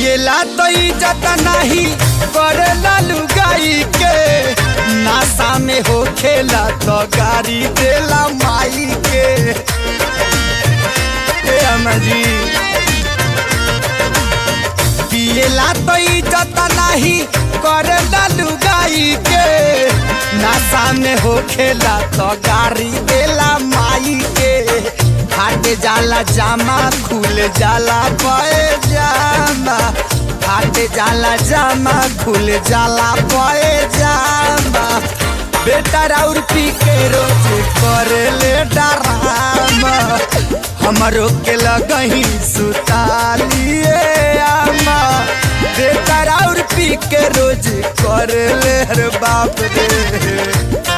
पियला तो इज्जत नहीं करेला लुगाई के, नासा में हो खेला तो गाड़ी देला माई के। जी पियला तो इज्जत नहीं करेला लुगाई के, नासा में हो खेला तो गाड़ी देला माई के। फाट जाला जामा खुल जाला पैजामा, फाट जाला जामा खुल जाला पैजामा। बेटा राउर पी के रोज करे ले डरामा, हमरो के लगही सुतालिए आमा। बेटा राउर पी के रोज करे ले हर बाप रे।